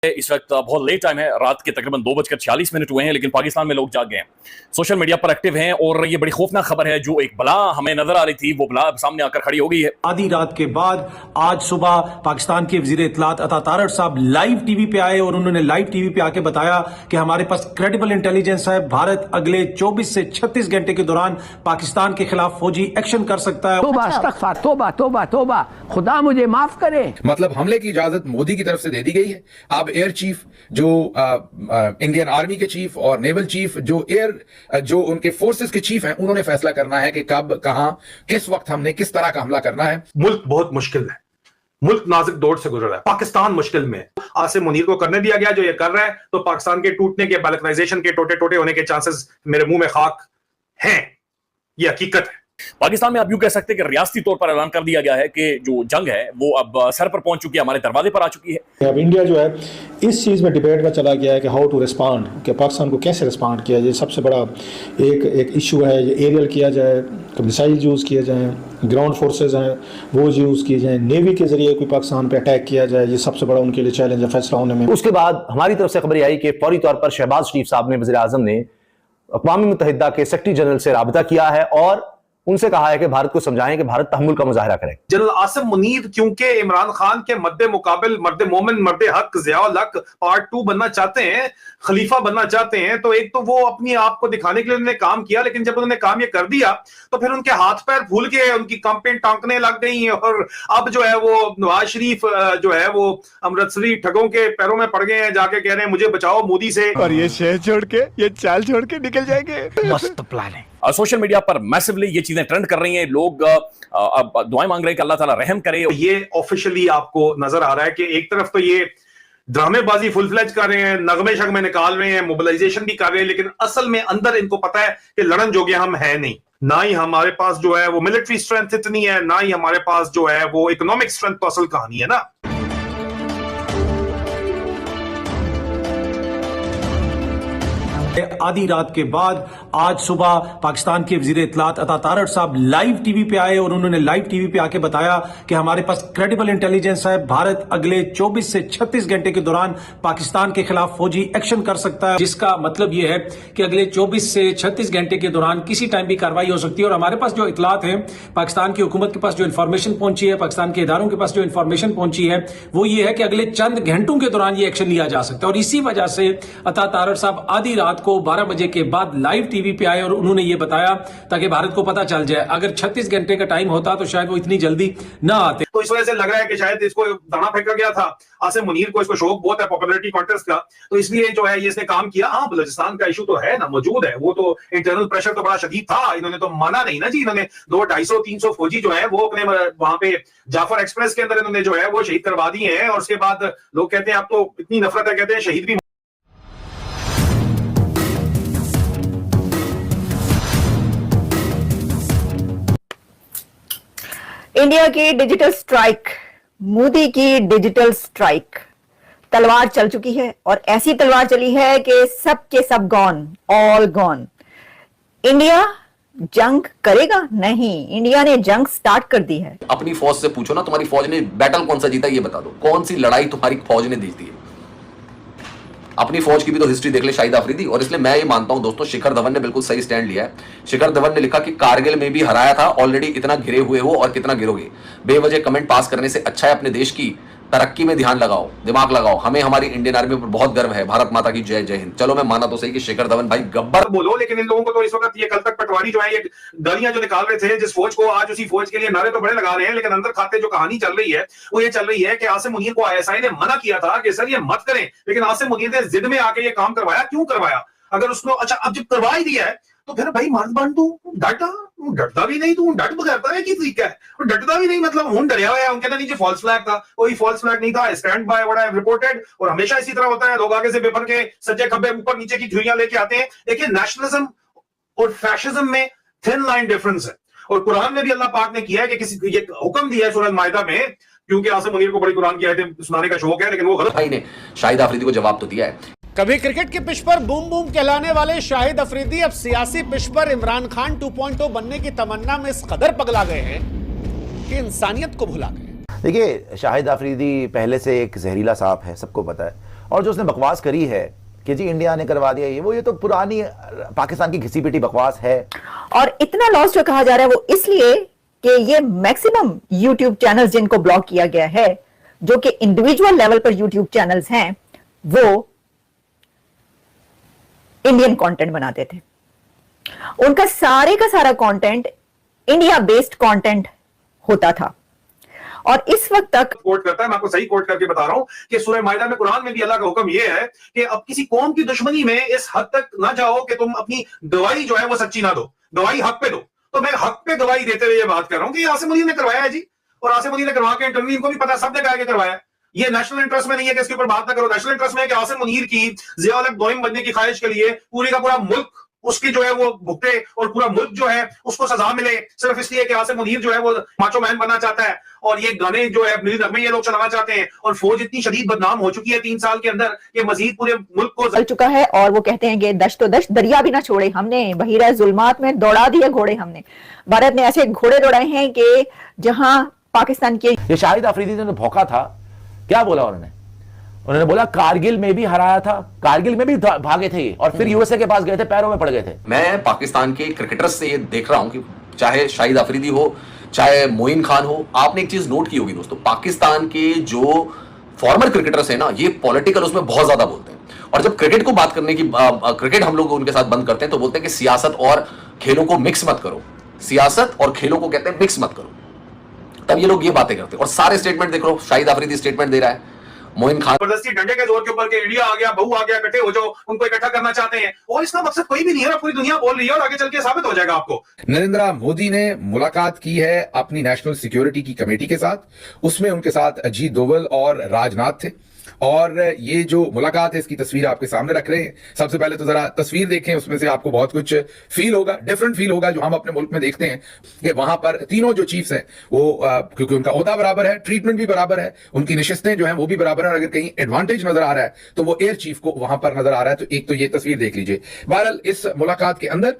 इस वक्त बहुत लेट टाइम है, रात के तकरीबन 2:46 हुए हैं, लेकिन पाकिस्तान में लोग जाग गए हैं, सोशल मीडिया पर एक्टिव हैं और ये बड़ी खौफनाक खबर है। जो एक बला हमें नजर आ रही थी वो बला सामने आकर खड़ी हो गई है। आधी रात के बाद आज सुबह पाकिस्तान के वजीर इत्तलात अता तारड़ साहब लाइव टीवी पे आए और उन्होंने लाइव टीवी पे आके बताया कि हमारे पास क्रेडिबल इंटेलिजेंस है, भारत अगले 24 से 36 घंटे के दौरान पाकिस्तान के खिलाफ फौजी एक्शन कर सकता है। तौबा इस्तग़फ़ार, तौबा तौबा तौबा, खुदा मुझे माफ करे। मतलब हमले की इजाजत मोदी की तरफ से दे दी गई है। अब एयर चीफ जो इंडियन आर्मी के चीफ और नेवल चीफ जो उनके फोर्सेस के चीफ हैं, उन्होंने फैसला करना है कि कब, कहां, किस वक्त हमने किस तरह का हमला करना है। मुल्क बहुत मुश्किल है, मुल्क नाजुक दौर से गुजर रहा है, पाकिस्तान मुश्किल में। आसिम मुनीर को करने दिया गया जो ये कर रहा है, तो पाकिस्तान के टूटने के, बाल्कनाइजेशन के, टोटे टोटे होने के चांसेस मेरे मुंह में खाक हैं, ये हकीकत है। पाकिस्तान में आप यूं कह सकते हैं कि रियासती तौर पर ऐलान कर दिया गया है कि जो जंग है वो अब सर पर पहुंच चुकी है, हमारे दरवाजे पर आ चुकी है। अब इंडिया जो है इस चीज़ में डिबेट में चला गया है कि हाउ टू रिस्पॉन्ड, कि पाकिस्तान को कैसे रिस्पॉन्ड किया जाए। सबसे बड़ा एक इशू है, ये एरियल किया जाए, मिसाइल यूज़ किए जाएँ, ग्राउंड फोर्सेज हैं वो यूज़ किए जाएँ, नेवी के जरिए कोई पाकिस्तान पर अटैक किया जाए। ये सबसे बड़ा उनके लिए चैलेंज है फैसला होने में। उसके बाद हमारी तरफ से खबर आई कि फौरी तौर पर शहबाज शरीफ साहब ने, वज़ीर आज़म ने अक़वाम मुत्तहिदा के सेक्रेटरी जनरल से राबिता किया है और उनसे कहा है कि भारत को समझाएं कि भारत तहम्मुल का मुजाहरा करे। जनरल आसिम मुनीर क्योंकि इमरान खान के मद्दे मुकाबिल मर्द मोमिन, मर्द हक, ज़ियाउल हक पार्ट 2 बनना चाहते हैं, खलीफा बनना चाहते हैं, तो एक तो वो अपनी आप को दिखाने के लिए उन्होंने काम किया, लेकिन जब उन्होंने काम ये कर दिया तो फिर उनके हाथ पैर फूल के उनकी कंपें टांकने लग गई हैं और अब जो है वो नवाज शरीफ जो है वो अमृतसरी ठगों के पैरों में पड़ गए हैं, जाके कह रहे हैं मुझे बचाओ मोदी से। और ये शहर छोड़ के, ये चाल छोड़ के निकल जाएंगे। मस्त प्लान है। सोशल मीडिया पर मैसिवली ये चीजें ट्रेंड कर रही हैं, लोग अब दुआएं मांग रहे हैं कि अल्लाह ताला रहम करे। ये ऑफिशियली आपको नजर आ रहा है कि एक तरफ तो ये ड्रामेबाजी फुल फ्लेज कर रहे हैं, नगमे शगमे निकाल रहे हैं, मोबिलाइजेशन भी कर रहे हैं, लेकिन असल में अंदर इनको पता है कि लड़न जोगे हम हैं नहीं। ना ही हमारे पास जो है वो मिलिट्री स्ट्रेंथ इतनी है, ना ही हमारे पास जो है वो इकोनॉमिक स्ट्रेंथ। तो असल कहानी है ना। आधी रात के बाद आज सुबह पाकिस्तान के वजीर इत्तलात अता तारड़ साहब लाइव टीवी पे आए और उन्होंने लाइव टीवी पे आके बताया कि हमारे पास क्रेडिबल इंटेलिजेंस है, भारत अगले 24 से 36 घंटे के दौरान पाकिस्तान के खिलाफ फौजी एक्शन कर सकता है। जिसका मतलब यह है कि अगले 24 से 36 घंटे के दौरान किसी टाइम भी कार्रवाई हो सकती है। और हमारे पास जो इत्तलात है, पाकिस्तान की हुकूमत के पास जो इन्फॉर्मेशन पहुंची है, पाकिस्तान के इदारों के पास जो इन्फॉर्मेशन पहुंची है, वो ये है कि अगले चंद घंटों के दौरान ये एक्शन लिया जा सकता है। और इसी वजह से अता तारड़ साहब आधी रात को 12 बजे के बाद लाइव टीवी पे आए और उन्होंने ये बताया ताकि भारत को पता चल जाए। अगर 36 घंटे का टाइम होता तो शायद वो इतनी जल्दी ना आते। तो इस वजह से लग रहा है कि शायद इसको दाना फेंका गया था। आसिम मुनीर को इसको शौक बहुत है पॉपुलैरिटी कॉन्टेस्ट का, तो इसलिए जो है ये इसने काम किया। हाँ, बलूचिस्तान का इशू तो है ना, मौजूद है, वो तो इंटरनल प्रेशर तो बड़ा शदीद था। इन्होंने तो माना नहीं ना जी, इन्होंने 200-250-300 फौजी जो है वो अपने वहां पे जाफर एक्सप्रेस के अंदर इन्होंने जो है वो शहीद करवा दिए हैं। और उसके बाद लोग कहते हैं अब तो इतनी नफरत है, कहते हैं शहीद भी। इंडिया की डिजिटल स्ट्राइक, मोदी की डिजिटल स्ट्राइक, तलवार चल चुकी है और ऐसी तलवार चली है कि सब के सब गॉन, ऑल गॉन। इंडिया जंग करेगा नहीं, इंडिया ने जंग स्टार्ट कर दी है। अपनी फौज से पूछो ना, तुम्हारी फौज ने बैटल कौन सा जीता ये बता दो, कौन सी लड़ाई तुम्हारी फौज ने जीती है। अपनी फौज की भी तो हिस्ट्री देख ले शाहिद अफरीदी। और इसलिए मैं ये मानता हूं दोस्तों, शिखर धवन ने बिल्कुल सही स्टैंड लिया है। शिखर धवन ने लिखा कि कारगिल में भी हराया था, ऑलरेडी इतना घिरे हुए हो और कितना गिरोगे। बेवजह कमेंट पास करने से अच्छा है अपने देश की तरक्की में ध्यान लगाओ, दिमाग लगाओ। हमें हमारी इंडियन आर्मी पर बहुत गर्व है। भारत माता की जय, जय हिंद। चलो मैं माना तो सही कि शिखर धवन भाई गब्बर बोलो, लेकिन इन लोगों को तो इस वक्त ये कल तक पटवारी जो है ये गालियां जो निकाल रहे थे जिस फौज को, आज उसी फौज के लिए नारे तो बड़े लगा रहे हैं, लेकिन अंदर खाते जो कहानी चल रही है वो ये चल रही है कि आसिम मुनीर को आईएसआई ने मना किया था कि सर ये मत करें, लेकिन आसिम मुनीर ने जिद में आके ये काम करवाया। क्यों करवाया? अगर उसको अच्छा अब जब करवा ही दिया है तो फिर भाई मर्द बन तू, डटता भी नहीं, तू डट बगैरता है कि तरीका है, डटता भी नहीं, मतलब हूं डरिया हुआ है। उनके ना नीचे फॉल्स फ्लैग था, कोई फॉल्स फ्लैग नहीं था, stand by what I have reported. और हमेशा इसी तरह होता है, लोग आगे से पेपर के सज्जे खब्बे ऊपर नीचे की झुर्रियां लेके आते हैं। देखिए, नेशनलिज्म और फैशिज्म में थिन लाइन डिफरेंस है। और कुरान में भी अल्लाह पाक ने किया है कि किसी ये हुक्म दिया है सूरह माइदा में, क्योंकि आसिम मुनीर को बड़ी कुरान की आयतें सुनाने का शौक है, लेकिन वो गलत। भाई ने शाहिद अफरीदी को जवाब तो दिया है। कभी क्रिकेट की पिच पर बूम बूम कहलाने वाले शाहिद अफरीदी अब सियासी पिच पर इमरान खान 2.0 बनने की तमन्ना में इस कदर पगला गए हैं कि इंसानियत को भुला गए। देखिए, शाहिद अफरीदी पहले से एक जहरीला सांप है, सबको पता है। और जो उसने बकवास करी है कि जी इंडिया ने करवा दिया ये तो पुरानी पाकिस्तान की घिसी पिटी बकवास है। और इतना लॉस जो कहा जा रहा है वो इसलिए कि ये मैक्सिमम यूट्यूब चैनल्स जिनको ब्लॉक किया गया है, जो कि इंडिविजुअल लेवल पर यूट्यूब चैनल्स हैं, वो इंडियन कंटेंट बनाते थे। उनका सारे का सारा कंटेंट इंडिया बेस्ड कंटेंट होता था। और इस वक्त तक कोट करता है, मैं आपको सही कोट करके बता रहा हूं कि सूरह माइदा में, कुरान में भी अल्लाह का हुक्म यह है कि अब किसी कौम की दुश्मनी में इस हद तक ना जाओ कि तुम अपनी गवाही जो है वो सच्ची ना दो, गवाही हक पे दो। तो मैं हक पे गवाही देते हुए ये बात कर रहा हूं कि आसिम मुनीर ने करवाया है जी, और आसिम मुनीर ने करवा के इंटरव्यू, इनको भी पता, सब ने कहा कि करवाया। ये नेशनल इंटरेस्ट में नहीं है कि इसके ऊपर बात ना करो। नेशनल इंटरेस्ट में है कि आसिम मुनीर की जिया उल हक दोइम बनने की ख्वाहिश के लिए पूरी का पूरा मुल्क उसकी जो है वो भुगते और पूरा मुल्क जो है उसको सजा मिले, सिर्फ इसलिए कि आसिम मुनीर जो है वो माचो मैन बनना चाहता है और ये गाने जो है मिली नगमे ये लोग चलाना चाहते हैं। और फौज इतनी शदीद बदनाम हो चुकी है 3 साल के अंदर कि मजीद पूरे मुल्क को चल चुका है। और वो कहते हैं कि दश्त तो दश्त, दरिया भी ना छोड़े हमने, बहीरा जुल्मात में दौड़ा दिए घोड़े हमने। भारत ने ऐसे घोड़े दौड़ाए हैं कि जहां पाकिस्तान के ये शाहिद अफरीदी ने भौंका था, क्या बोला उन्होंने बोला कारगिल में भी हराया था, कारगिल में भी भागे थे और फिर यूएसए के पास गए थे, पैरों में पड़ गए थे। मैं पाकिस्तान के क्रिकेटर्स से ये देख रहा हूं कि चाहे शाहिद अफरीदी हो चाहे मोइन खान हो, आपने एक चीज नोट की होगी दोस्तों, पाकिस्तान के जो फॉर्मर क्रिकेटर्स हैं ना, ये पॉलिटिकल उसमें बहुत ज्यादा बोलते हैं। और जब क्रिकेट को बात करने की क्रिकेट हम लोग उनके साथ बंद करते हैं तो बोलते हैं कि सियासत और खेलों को मिक्स मत करो, सियासत और खेलों को कहते हैं मिक्स मत करो, तब ये लोग ये बातें करते हैं। और सारे स्टेटमेंट देख लो, शाहिद अफरीदी स्टेटमेंट दे रहा है, मोइन खान जबरदस्ती डंडे के जोर के ऊपर के इंडिया आ गया, बहू आ गया, इकट्ठे हो जाओ, उनको इकट्ठा करना चाहते हैं। और इसका मकसद कोई भी नहीं है, पूरी दुनिया बोल रही है और आगे चल के साबित हो जाएगा आपको। नरेंद्र मोदी ने मुलाकात की है अपनी नेशनल सिक्योरिटी की कमेटी के साथ, उसमें उनके साथ अजीत डोवल और राजनाथ थे। और ये जो मुलाकात है इसकी तस्वीर आपके सामने रख रहे हैं। सबसे पहले तो जरा तस्वीर देखें, उसमें से आपको बहुत कुछ फील होगा, डिफरेंट फील होगा जो हम अपने मुल्क में देखते हैं कि वहां पर तीनों जो चीफ्स हैं वो क्योंकि उनका ओहदा बराबर है, ट्रीटमेंट भी बराबर है, उनकी नशिस्तें जो हैं वो भी बराबर है। और अगर कहीं एडवांटेज नजर आ रहा है तो वो एयर चीफ को वहां पर नजर आ रहा है। तो एक तो ये तस्वीर देख लीजिए। बहरहाल इस मुलाकात के अंदर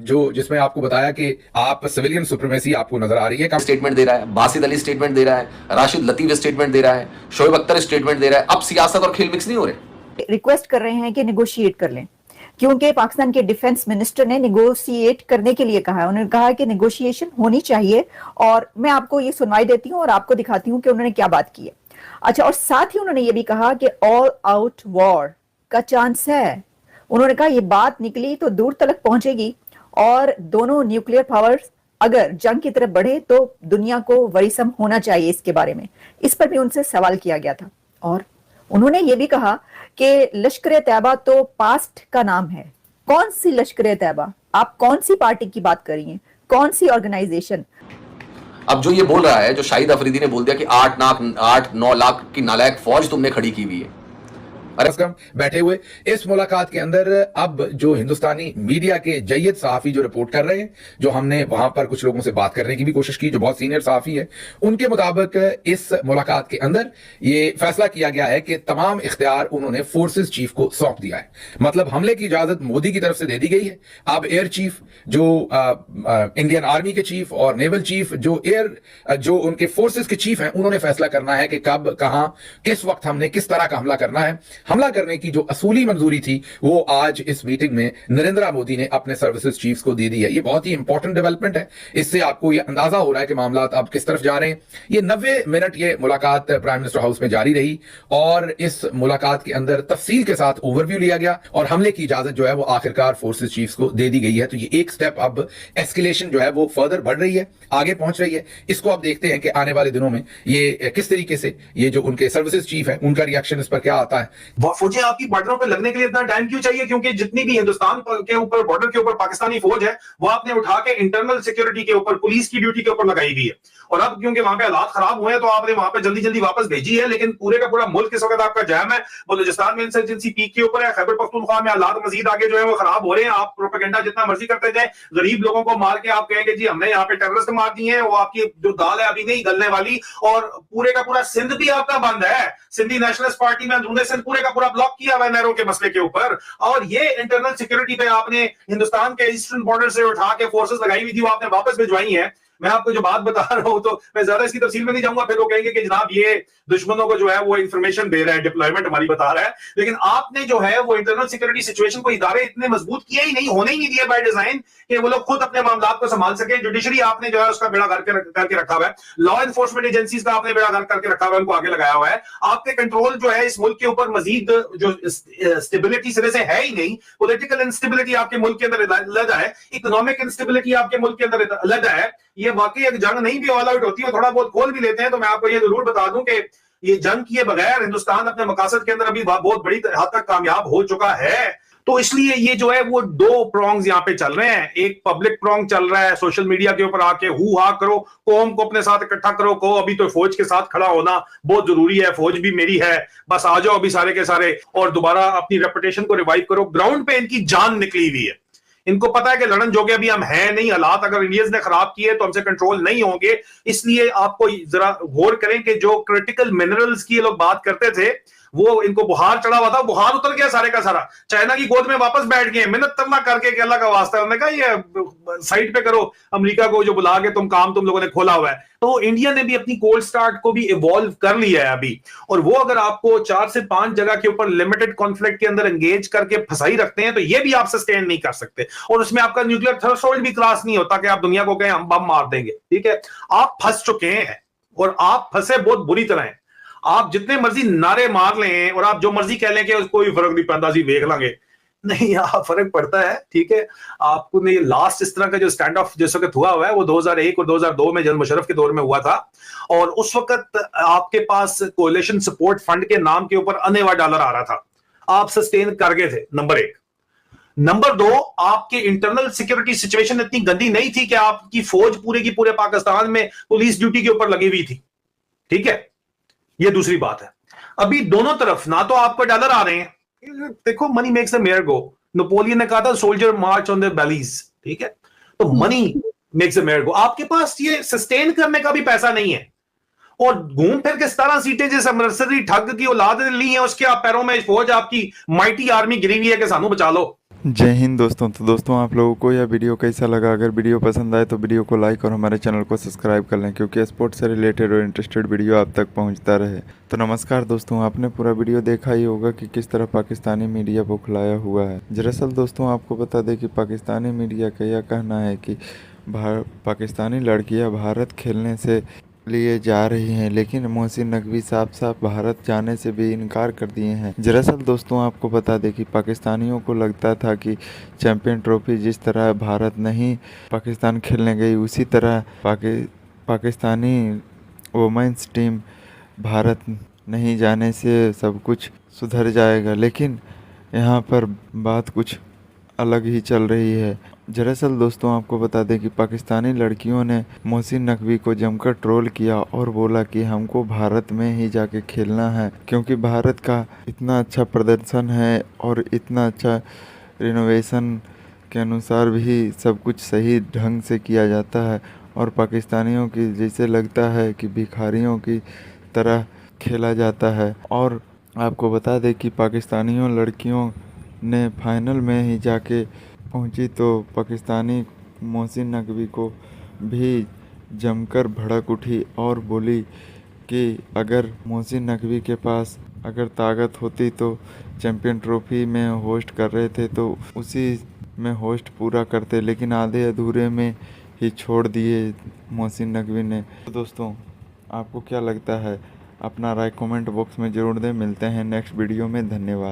जो जिसमें आपको बताया कि आप सिविलियन सुप्रीमेसी आपको नजर आ रही है, स्टेटमेंट दे रहा है, बासित अली स्टेटमेंट दे रहा है, राशिद लतीफ स्टेटमेंट दे रहा है, शोएब अख्तर स्टेटमेंट दे रहा है। अब सियासत और खेल मिक्स नहीं हो रहे। रिक्वेस्ट कर रहे हैं कि नेगोशिएट कर लें, क्योंकि पाकिस्तान के डिफेंस मिनिस्टर ने नेगोशिएट करने के लिए कहा है। उन्होंने कहा कि नेगोशिएशन होनी चाहिए। और मैं आपको ये सुनवाई देती हूँ और आपको दिखाती हूँ कि उन्होंने क्या बात की है। अच्छा, और साथ ही उन्होंने ये भी कहा कि ऑल आउट वॉर का चांस है। उन्होंने कहा ये बात निकली तो दूर तक पहुंचेगी और दोनों न्यूक्लियर पावर्स अगर जंग की तरफ बढ़े तो दुनिया को वरीसम होना चाहिए इसके बारे में। इस पर भी उनसे सवाल किया गया था। और उन्होंने ये भी कहा कि लश्कर तैयबा तो पास्ट का नाम है। कौन सी लश्कर तैयबा? आप कौन सी पार्टी की बात कर रही हैं? कौन सी ऑर्गेनाइजेशन? अब जो ये बोल रहा है, जो शाहिद अफरीदी ने बोल दिया कि 8-9 लाख की नालायक फौज तुमने खड़ी की हुई है। कम बैठे हुए इस मुलाकात के अंदर अब जो हिंदुस्तानी मीडिया के जय्यद सहाफी जो रिपोर्ट कर रहे हैं, जो हमने वहां पर कुछ लोगों से बात करने की भी कोशिश की जो बहुत सीनियर सहाफी है, उनके मुताबिक इस मुलाकात के अंदर ये फैसला किया गया है कि तमाम इख्तियार उन्होंने फोर्सेस चीफ को सौंप दिया है। मतलब हमले की इजाजत मोदी की तरफ से दे दी गई है। अब एयर चीफ जो इंडियन आर्मी के चीफ और नेवल चीफ जो उनके फोर्सेस के चीफ हैं, उन्होंने फैसला करना है कि कब, कहां, किस वक्त हमने किस तरह का हमला करना है। हमला करने की जो असूली मंजूरी थी वो आज इस मीटिंग में नरेंद्र मोदी ने अपने सर्विसेज चीफ्स को दे दी है। ये बहुत ही इंपॉर्टेंट डेवलपमेंट है। इससे आपको ये अंदाजा हो रहा है कि मामला अब किस तरफ जा रहे हैं। ये 90 मिनट ये मुलाकात प्राइम मिनिस्टर हाउस में जारी रही और इस मुलाकात के अंदर तफसील के साथ ओवरव्यू लिया गया और हमले की इजाजत जो है वो आखिरकार फोर्सेज चीफ्स को दे दी गई है। तो ये एक स्टेप, अब एस्केलेशन जो है वो फर्दर बढ़ रही है, आगे पहुंच रही है। इसको अब देखते हैं कि आने वाले दिनों में ये किस तरीके से ये जो उनके सर्विसेज चीफ है उनका रिएक्शन इस पर क्या आता है। फौजें आपकी बॉर्डरों पर लगने के लिए इतना टाइम क्यों चाहिए? क्योंकि जितनी भी हिंदुस्तान के ऊपर बॉर्डर के ऊपर पाकिस्तानी फौज है वो आपने उठा के इंटरनल सिक्योरिटी के ऊपर, पुलिस की ड्यूटी के ऊपर लगाई हुई है। और अब क्योंकि वहां पे हालात खराब हुए हैं तो आपने वहां पे जल्दी जल्दी वापस भेजी है। लेकिन पूरे का पूरा मुल्क इस वक्त आपका जैम है। बलूचिस्तान में इंसर्जेंसी पीक के ऊपर है, खैबर पख्तूनख्वा में हालात मजीद आगे जो है वो खराब हो रहे हैं। आप प्रोपेगेंडा जितना मर्जी करते जाए, गरीब लोगों को मार के आप कहेंगे जी हमने यहाँ पे टेररिस्ट मार दिए हैं, वो आपकी जो दाल है अभी नहीं गलने वाली। और पूरे का पूरा सिंध भी आपका बंद है। सिंधी नेशनलिस्ट पार्टी में अंदरूनी सिंध पूरे का पूरा ब्लॉक किया हुआ है नहरों के मसले के ऊपर। और ये इंटरनल सिक्योरिटी पे आपने हिंदुस्तान के ईस्टर्न बॉर्डर से उठा के फोर्सेस लगाई हुई थी, वो आपने वापस भिजवाई है। मैं आपको जो बात बता रहा हूं, तो मैं ज्यादा इसकी तफसील में नहीं जाऊंगा, फिर वो कहेंगे कि जनाब ये दुश्मनों को जो है वो इंफॉर्मेशन दे रहा है, डिप्लॉयमेंट हमारी बता रहा है। लेकिन आपने जो है वो इंटरनल सिक्योरिटी सिचुएशन को इदारे इतने मजबूत किए ही नहीं, होने ही नहीं दिए बाय डिजाइन कि वो लोग खुद अपने मामला को संभाल सके। जुडिशरी आपने जो है उसका बेड़ा करके रखा हुआ है, लॉ एनफोर्समेंट एजेंसीज का आपने बेड़ा करके रखा हुआ है, उनको आगे लगाया हुआ है। आपके कंट्रोल जो है इस मुल्क के ऊपर मजीद जो स्टेबिलिटी सिरे से है ही नहीं। पॉलिटिकल इंस्टेबिलिटी आपके मुल्क के अंदर लदा है, इकोनॉमिक इंस्टेबिलिटी आपके मुल्क के अंदर लदा है। ये वाकई एक जंग नहीं भी ऑल आउट होती है, थोड़ा बहुत खोल भी लेते हैं, तो मैं आपको ये जरूर बता दूं कि ये जंग किए बगैर हिंदुस्तान अपने मकासद के अंदर अभी बहुत बड़ी हद तक कामयाब हो चुका है। तो इसलिए ये जो है वो दो प्रोंग्स यहाँ पे चल रहे हैं। एक पब्लिक प्रोंग चल रहा है, सोशल मीडिया के ऊपर आके हु हा करो, कौम को अपने साथ इकट्ठा करो, को अभी तो फौज के साथ खड़ा होना बहुत जरूरी है, फौज भी मेरी है, बस आ जाओ अभी सारे के सारे और दोबारा अपनी रेपुटेशन को रिवाइव करो। ग्राउंड पे इनकी जान निकली हुई है, इनको पता है कि लड़न जोगे अभी हम हैं नहीं, हालात अगर इंडियंस ने खराब किए तो हमसे कंट्रोल नहीं होंगे। इसलिए आपको जरा गौर करें कि जो क्रिटिकल मिनरल्स की ये लोग बात करते थे, वो इनको बुखार चढ़ा हुआ था, बुखार उतर गया सारे का सारा, चाइना की गोद में वापस बैठ गए, मिन्नत तरना करके कि अल्लाह का वास्ता। उन्होंने कहा ये साइड पे करो, अमेरिका को जो बुला के तुम लोगों ने खोला हुआ है। तो इंडिया ने भी अपनी कोल्ड स्टार्ट को भी इवॉल्व कर लिया है अभी, और वो अगर आपको 4 से 5 जगह के ऊपर लिमिटेड कॉन्फ्लिक्ट के अंदर एंगेज करके फंसाई रखते हैं, तो ये भी आप सस्टेन नहीं कर सकते, और उसमें आपका न्यूक्लियर थ्रेशोल्ड भी क्रॉस नहीं होता कि आप दुनिया को कहें हम बम मार देंगे। ठीक है, आप फंस चुके हैं, और आप फंसे बहुत बुरी तरह हैं। आप जितने मर्जी नारे मार लें और आप जो मर्जी कह लें कि कोई फर्क नहीं पड़ता, जी देख लांगे, नहीं, यहाँ फर्क पड़ता है। ठीक है, आपको ने लास्ट इस तरह का जो स्टैंड ऑफ जिस वक्त हुआ हुआ है वो 2001 और 2002 में जनरल मुशर्रफ के दौर में हुआ था, और उस वक्त आपके पास कोalition सपोर्ट फंड के नाम के ऊपर अनेवा डॉलर आ रहा था, आप सस्टेन कर गए थे, नंबर 1। नंबर 2, आपके इंटरनल सिक्योरिटी सिचुएशन इतनी गंदी नहीं थी कि आपकी फौज पूरे की पूरे पाकिस्तान में पुलिस ड्यूटी के ऊपर लगी हुई थी। ठीक है, ये दूसरी बात है। अभी दोनों तरफ ना तो आपको डॉलर आ रहे हैं, देखो money makes the mayor go, Napoleon ने कहा था सोल्जर मार्च ऑन द बेलीज। ठीक है, तो मनी मेक्स द मेयर गो, आपके पास ये सस्टेन करने का भी पैसा नहीं है, और घूम फिर के 17 सीटें जिस अमृतसरी ठग की औलाद ने ली हैं, उसके आप पैरों में फौज आपकी माइटी आर्मी गिरी हुई है कि सानू बचा लो। जय हिंद दोस्तों। तो दोस्तों आप लोगों को यह वीडियो कैसा लगा? अगर वीडियो पसंद आए तो वीडियो को लाइक और हमारे चैनल को सब्सक्राइब कर लें, क्योंकि स्पोर्ट्स से रिलेटेड और इंटरेस्टेड वीडियो आप तक पहुंचता रहे। तो नमस्कार दोस्तों, आपने पूरा वीडियो देखा ही होगा कि किस तरह पाकिस्तानी मीडिया बौखलाया हुआ है। दरअसल दोस्तों आपको बता दें कि पाकिस्तानी मीडिया का यह कहना है कि पाकिस्तानी लड़कियाँ भारत खेलने से लिए जा रही हैं, लेकिन मोहसिन नकवी साफ भारत जाने से भी इनकार कर दिए हैं। दरअसल दोस्तों आपको बता दें कि पाकिस्तानियों को लगता था कि चैंपियन ट्रॉफी जिस तरह भारत नहीं पाकिस्तान खेलने गई, उसी तरह पाकिस्तानी वुमेन्स टीम भारत नहीं जाने से सब कुछ सुधर जाएगा। लेकिन यहाँ पर बात कुछ अलग ही चल रही है। दरअसल दोस्तों आपको बता दें कि पाकिस्तानी लड़कियों ने मोहसिन नकवी को जमकर ट्रोल किया और बोला कि हमको भारत में ही जाके खेलना है, क्योंकि भारत का इतना अच्छा प्रदर्शन है और इतना अच्छा रिनोवेशन के अनुसार भी सब कुछ सही ढंग से किया जाता है, और पाकिस्तानियों की जैसे लगता है कि भिखारियों की तरह खेला जाता है। और आपको बता दें कि पाकिस्तानियों लड़कियों ने फाइनल में ही जाके पहुंची तो पाकिस्तानी मोहसिन नकवी को भी जमकर भड़क उठी और बोली कि अगर मोहसिन नकवी के पास अगर ताकत होती तो चैंपियन ट्रॉफी में होस्ट कर रहे थे तो उसी में होस्ट पूरा करते, लेकिन आधे अधूरे में ही छोड़ दिए मोहसिन नकवी ने। तो दोस्तों आपको क्या लगता है? अपना राय कमेंट बॉक्स में ज़रूर दें। मिलते हैं नेक्स्ट वीडियो में, धन्यवाद।